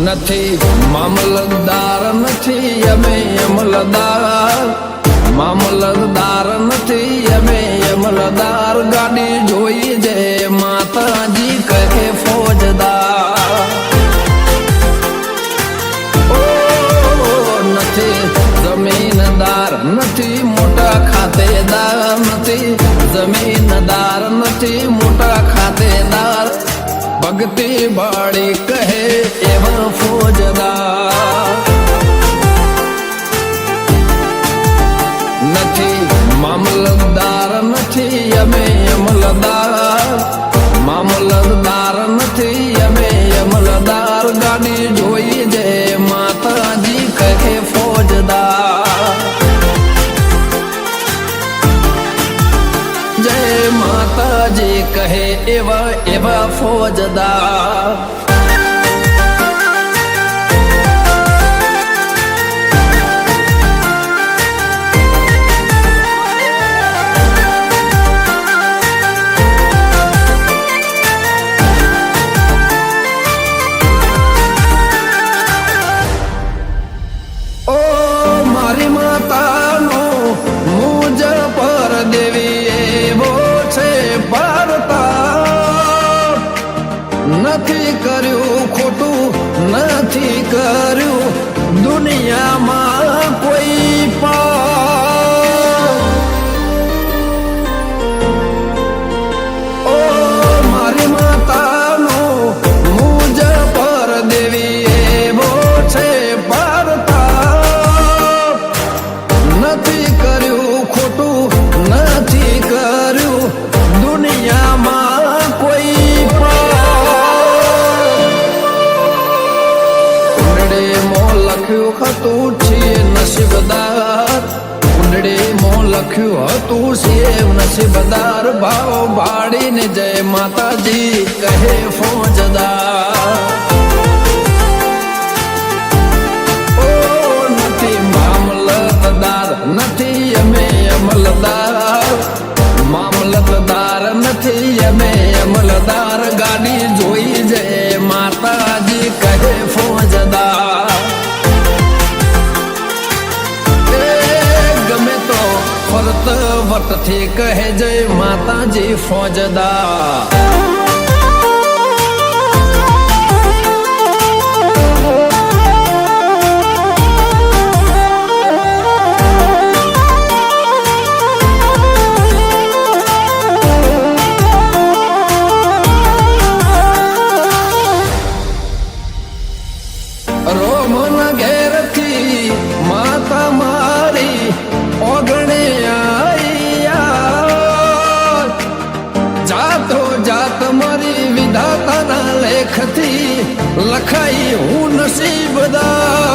નથી મામલતદાર નથી અમે અમલદાર, મામલતદાર નથી અમે અમલદાર, ગાડી જોઈ જે માતાજી કહે ફોજદાર. ઓ નથી જમીનદાર નથી મોટા ખાતેદાર, નથી જમીનદાર નથી મોટા ખાતેદાર, ભક્તિ બાળી કહે એવા ફોજદાર. નથી મામલતદાર નથી અમે અમલદાર, મામલતદાર નથી અમે અમલદાર, ગાડી જોઈ જે માતાજી કહે ફોજદાર. જય માતાજી કહે એવા એવા ફોજદાર. ઓ મારી માતાનો મુજ પર દેવી એવો છે પારતા, નથી કર્યું ખોટું નથી કર્યું દુનિયામાં કોઈ પાપ. ઓ મારી માતાનો મુજ પર દેવી એવો છે પારતા, નથી કર્યું ખોટું નથી કર્યું દુનિયામાં કોઈ પાપ. કુંડળીમાં લખ્યું હતું છીએ નસીબદાર, કુંડળીમાં લખ્યું હતું છીએ નસીબદાર, ભાવ ભાડીને જય માતાજી કહે ફોજદાર. મામલતદાર નથી અમે અમલદાર, મામલતદાર નથી અમે અમલદાર, ગાડી જોઈ જે માતાજી કહે ફોજદાર. ગમે તો ફરત વટથી કહે જય માતાજી ફોજદાર. રોમન ઘેરથી માતા મારી ઓગણે આયા, જાતો જાત મારી વિધાતાના લેખથી લખાઈ હું નસીબદાર.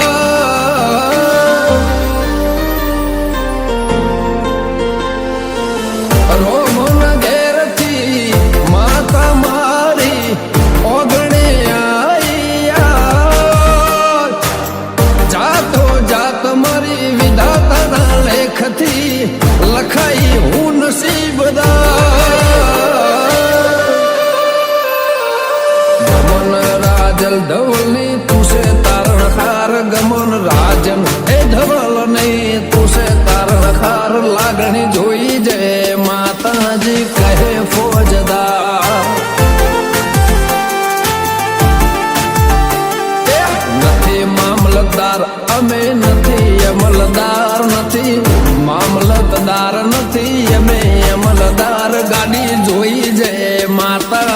રોમન ઘેરથી માતા મારી ઓગણે લેખથી લખાઈ હું નસીબદાર. ગમન રાજલ ધવલની તું છે તારણખાર, ગમન રાજન એ ધવલ નહીં તું છે તારણખાર, લાગણી જોઈ જે માતાજી કહે ફોજદાર. નથી મામલતદાર અમે નથી અમલદાર, નથી મામલતદાર નથી અમે અમલદાર, ગાડી જોઈ જે માતા